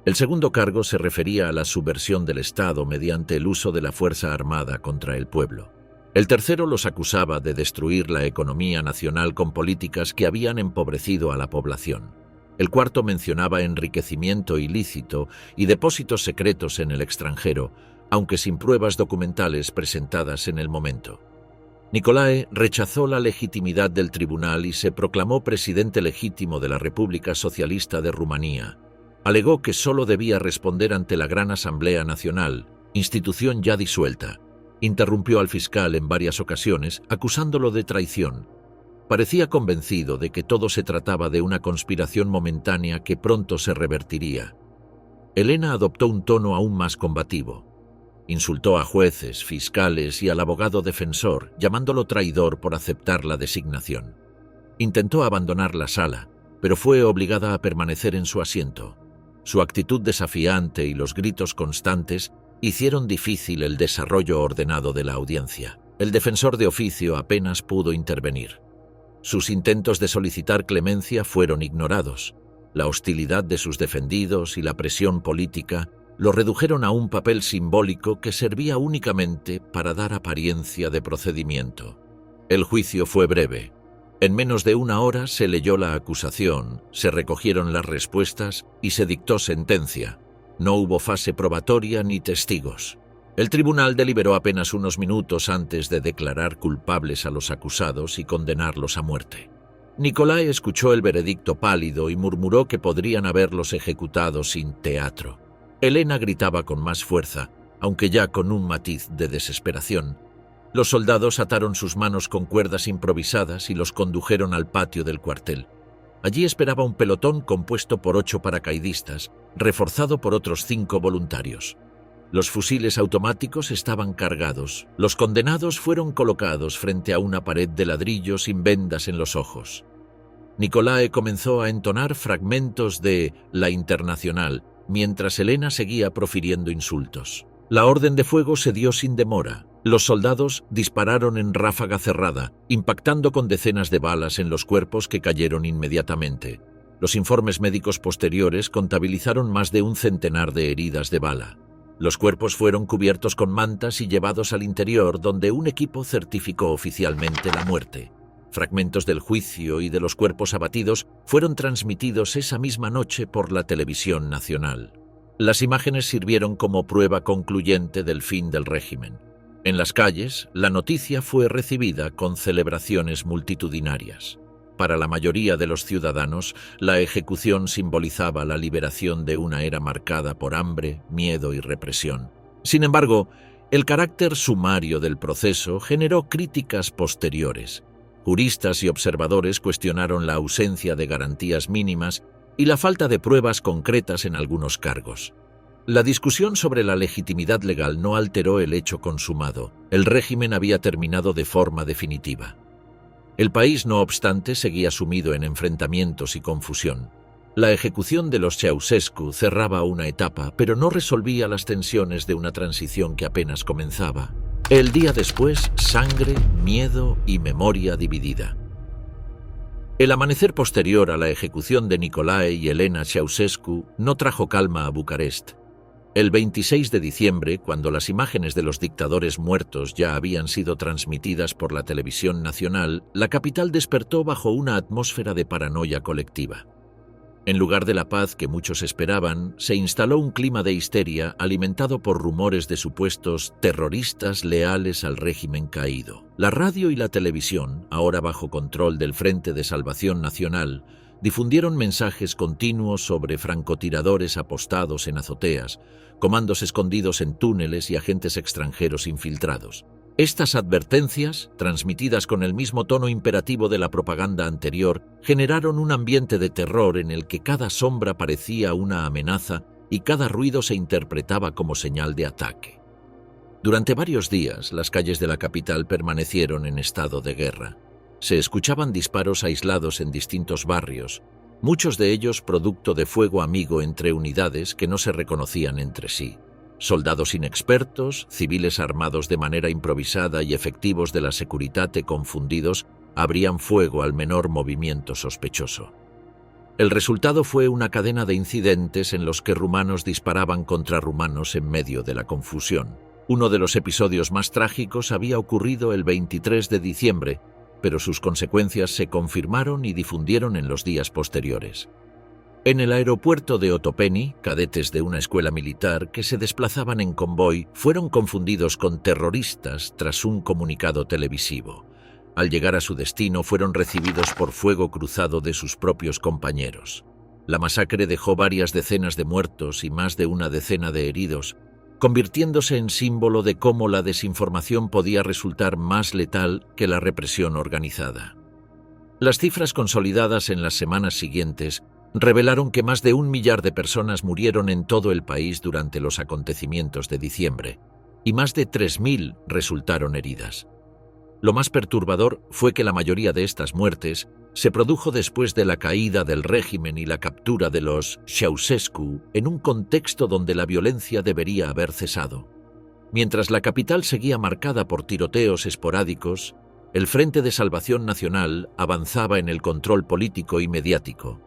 El segundo cargo se refería a la subversión del Estado mediante el uso de la fuerza armada contra el pueblo. El tercero los acusaba de destruir la economía nacional con políticas que habían empobrecido a la población. El cuarto mencionaba enriquecimiento ilícito y depósitos secretos en el extranjero, aunque sin pruebas documentales presentadas en el momento. Nicolae rechazó la legitimidad del tribunal y se proclamó presidente legítimo de la República Socialista de Rumanía. Alegó que solo debía responder ante la Gran Asamblea Nacional, institución ya disuelta. Interrumpió al fiscal en varias ocasiones, acusándolo de traición. Parecía convencido de que todo se trataba de una conspiración momentánea que pronto se revertiría. Elena adoptó un tono aún más combativo. Insultó a jueces, fiscales y al abogado defensor, llamándolo traidor por aceptar la designación. Intentó abandonar la sala, pero fue obligada a permanecer en su asiento. Su actitud desafiante y los gritos constantes hicieron difícil el desarrollo ordenado de la audiencia. El defensor de oficio apenas pudo intervenir. Sus intentos de solicitar clemencia fueron ignorados. La hostilidad de sus defendidos y la presión política lo redujeron a un papel simbólico que servía únicamente para dar apariencia de procedimiento. El juicio fue breve. En menos de una hora se leyó la acusación, se recogieron las respuestas y se dictó sentencia. No hubo fase probatoria ni testigos. El tribunal deliberó apenas unos minutos antes de declarar culpables a los acusados y condenarlos a muerte. Nicolae escuchó el veredicto pálido y murmuró que podrían haberlos ejecutado sin teatro. Elena gritaba con más fuerza, aunque ya con un matiz de desesperación. Los soldados ataron sus manos con cuerdas improvisadas y los condujeron al patio del cuartel. Allí esperaba un pelotón compuesto por 8 paracaidistas, reforzado por otros 5 voluntarios. Los fusiles automáticos estaban cargados. Los condenados fueron colocados frente a una pared de ladrillo sin vendas en los ojos. Nicolae comenzó a entonar fragmentos de La Internacional, mientras Elena seguía profiriendo insultos. La orden de fuego se dio sin demora. Los soldados dispararon en ráfaga cerrada, impactando con decenas de balas en los cuerpos que cayeron inmediatamente. Los informes médicos posteriores contabilizaron más de un centenar de heridas de bala. Los cuerpos fueron cubiertos con mantas y llevados al interior, donde un equipo certificó oficialmente la muerte. Fragmentos del juicio y de los cuerpos abatidos fueron transmitidos esa misma noche por la televisión nacional. Las imágenes sirvieron como prueba concluyente del fin del régimen. En las calles, la noticia fue recibida con celebraciones multitudinarias. Para la mayoría de los ciudadanos, la ejecución simbolizaba la liberación de una era marcada por hambre, miedo y represión. Sin embargo, el carácter sumario del proceso generó críticas posteriores. Juristas y observadores cuestionaron la ausencia de garantías mínimas y la falta de pruebas concretas en algunos cargos. La discusión sobre la legitimidad legal no alteró el hecho consumado. El régimen había terminado de forma definitiva. El país, no obstante, seguía sumido en enfrentamientos y confusión. La ejecución de los Ceausescu cerraba una etapa, pero no resolvía las tensiones de una transición que apenas comenzaba. El día después, sangre, miedo y memoria dividida. El amanecer posterior a la ejecución de Nicolae y Elena Ceausescu no trajo calma a Bucarest. El 26 de diciembre, cuando las imágenes de los dictadores muertos ya habían sido transmitidas por la televisión nacional, la capital despertó bajo una atmósfera de paranoia colectiva. En lugar de la paz que muchos esperaban, se instaló un clima de histeria alimentado por rumores de supuestos terroristas leales al régimen caído. La radio y la televisión, ahora bajo control del Frente de Salvación Nacional, difundieron mensajes continuos sobre francotiradores apostados en azoteas, comandos escondidos en túneles y agentes extranjeros infiltrados. Estas advertencias, transmitidas con el mismo tono imperativo de la propaganda anterior, generaron un ambiente de terror en el que cada sombra parecía una amenaza y cada ruido se interpretaba como señal de ataque. Durante varios días, las calles de la capital permanecieron en estado de guerra. Se escuchaban disparos aislados en distintos barrios, muchos de ellos producto de fuego amigo entre unidades que no se reconocían entre sí. Soldados inexpertos, civiles armados de manera improvisada y efectivos de la Securitate confundidos abrían fuego al menor movimiento sospechoso. El resultado fue una cadena de incidentes en los que rumanos disparaban contra rumanos en medio de la confusión. Uno de los episodios más trágicos había ocurrido el 23 de diciembre, pero sus consecuencias se confirmaron y difundieron en los días posteriores. En el aeropuerto de Otopeni, cadetes de una escuela militar que se desplazaban en convoy fueron confundidos con terroristas tras un comunicado televisivo. Al llegar a su destino fueron recibidos por fuego cruzado de sus propios compañeros. La masacre dejó varias decenas de muertos y más de una decena de heridos, convirtiéndose en símbolo de cómo la desinformación podía resultar más letal que la represión organizada. Las cifras consolidadas en las semanas siguientes revelaron que más de 1 millar de personas murieron en todo el país durante los acontecimientos de diciembre, y más de 3.000 resultaron heridas. Lo más perturbador fue que la mayoría de estas muertes se produjo después de la caída del régimen y la captura de los Ceausescu en un contexto donde la violencia debería haber cesado. Mientras la capital seguía marcada por tiroteos esporádicos, el Frente de Salvación Nacional avanzaba en el control político y mediático.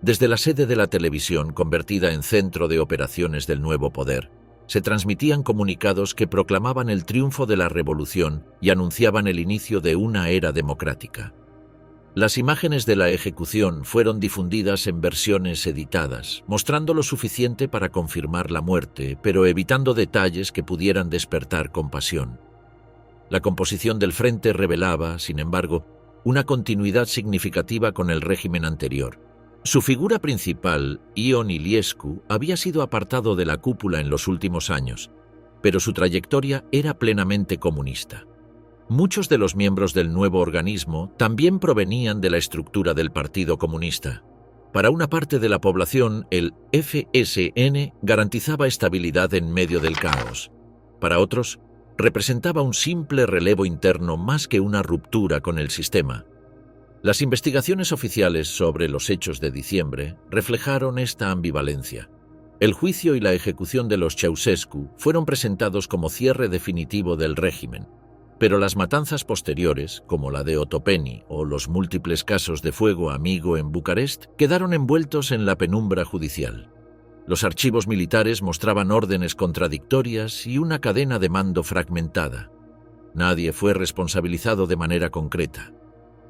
Desde la sede de la televisión, convertida en centro de operaciones del nuevo poder, se transmitían comunicados que proclamaban el triunfo de la revolución y anunciaban el inicio de una era democrática. Las imágenes de la ejecución fueron difundidas en versiones editadas, mostrando lo suficiente para confirmar la muerte, pero evitando detalles que pudieran despertar compasión. La composición del frente revelaba, sin embargo, una continuidad significativa con el régimen anterior. Su figura principal, Ion Iliescu, había sido apartado de la cúpula en los últimos años, pero su trayectoria era plenamente comunista. Muchos de los miembros del nuevo organismo también provenían de la estructura del Partido Comunista. Para una parte de la población, el FSN garantizaba estabilidad en medio del caos. Para otros, representaba un simple relevo interno más que una ruptura con el sistema. Las investigaciones oficiales sobre los hechos de diciembre reflejaron esta ambivalencia. El juicio y la ejecución de los Ceausescu fueron presentados como cierre definitivo del régimen, pero las matanzas posteriores, como la de Otopeni o los múltiples casos de fuego amigo en Bucarest, quedaron envueltos en la penumbra judicial. Los archivos militares mostraban órdenes contradictorias y una cadena de mando fragmentada. Nadie fue responsabilizado de manera concreta.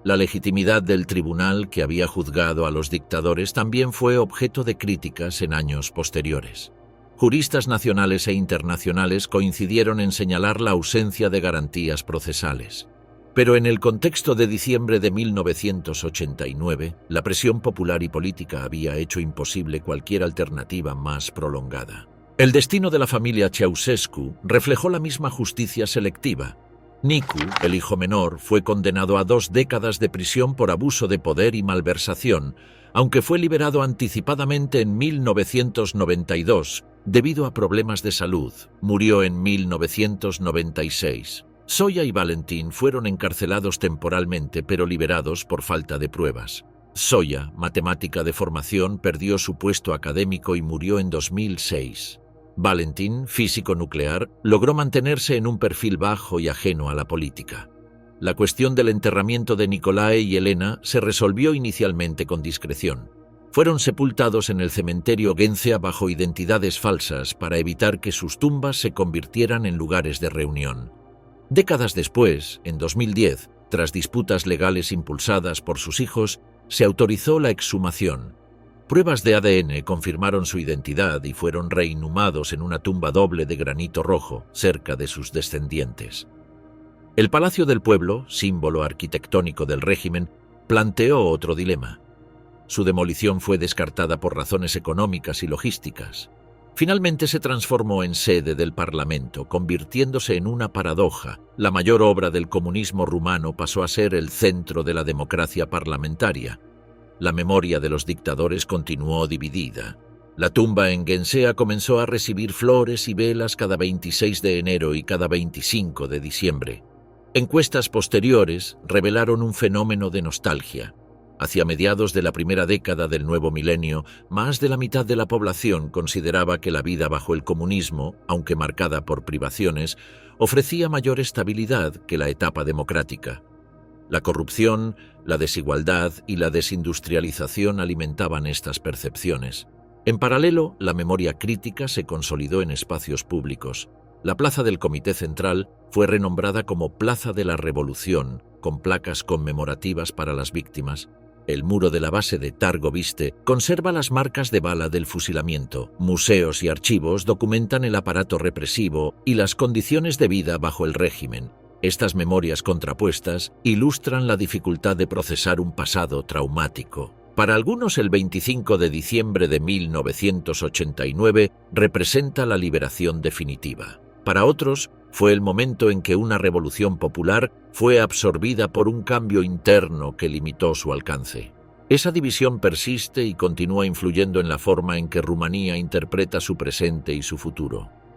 La legitimidad del tribunal que había juzgado a los dictadores también fue objeto de críticas en años posteriores. Juristas nacionales e internacionales coincidieron en señalar la ausencia de garantías procesales. Pero en el contexto de diciembre de 1989, la presión popular y política había hecho imposible cualquier alternativa más prolongada. El destino de la familia Ceausescu reflejó la misma justicia selectiva. Nicu, el hijo menor, fue condenado a 2 décadas de prisión por abuso de poder y malversación, aunque fue liberado anticipadamente en 1992 debido a problemas de salud. Murió en 1996. Zoya y Valentín fueron encarcelados temporalmente pero liberados por falta de pruebas. Zoya, matemática de formación, perdió su puesto académico y murió en 2006. Valentín, físico nuclear, logró mantenerse en un perfil bajo y ajeno a la política. La cuestión del enterramiento de Nicolae y Elena se resolvió inicialmente con discreción. Fueron sepultados en el cementerio Ghencea bajo identidades falsas para evitar que sus tumbas se convirtieran en lugares de reunión. Décadas después, en 2010, tras disputas legales impulsadas por sus hijos, se autorizó la exhumación. Pruebas de ADN confirmaron su identidad y fueron reinhumados en una tumba doble de granito rojo, cerca de sus descendientes. El Palacio del Pueblo, símbolo arquitectónico del régimen, planteó otro dilema. Su demolición fue descartada por razones económicas y logísticas. Finalmente se transformó en sede del Parlamento, convirtiéndose en una paradoja. La mayor obra del comunismo rumano pasó a ser el centro de la democracia parlamentaria. La memoria de los dictadores continuó dividida. La tumba en Ghencea comenzó a recibir flores y velas cada 26 de enero y cada 25 de diciembre. Encuestas posteriores revelaron un fenómeno de nostalgia. Hacia mediados de la primera década del nuevo milenio, más de la mitad de la población consideraba que la vida bajo el comunismo, aunque marcada por privaciones, ofrecía mayor estabilidad que la etapa democrática. La corrupción, La desigualdad y la desindustrialización alimentaban estas percepciones. En paralelo, la memoria crítica se consolidó en espacios públicos. La plaza del Comité Central fue renombrada como Plaza de la Revolución, con placas conmemorativas para las víctimas. El muro de la base de Targoviste conserva las marcas de bala del fusilamiento. Museos y archivos documentan el aparato represivo y las condiciones de vida bajo el régimen. Estas memorias contrapuestas ilustran la dificultad de procesar un pasado traumático. Para algunos, el 25 de diciembre de 1989 representa la liberación definitiva. Para otros, fue el momento en que una revolución popular fue absorbida por un cambio interno que limitó su alcance. Esa división persiste y continúa influyendo en la forma en que Rumanía interpreta su presente y su futuro.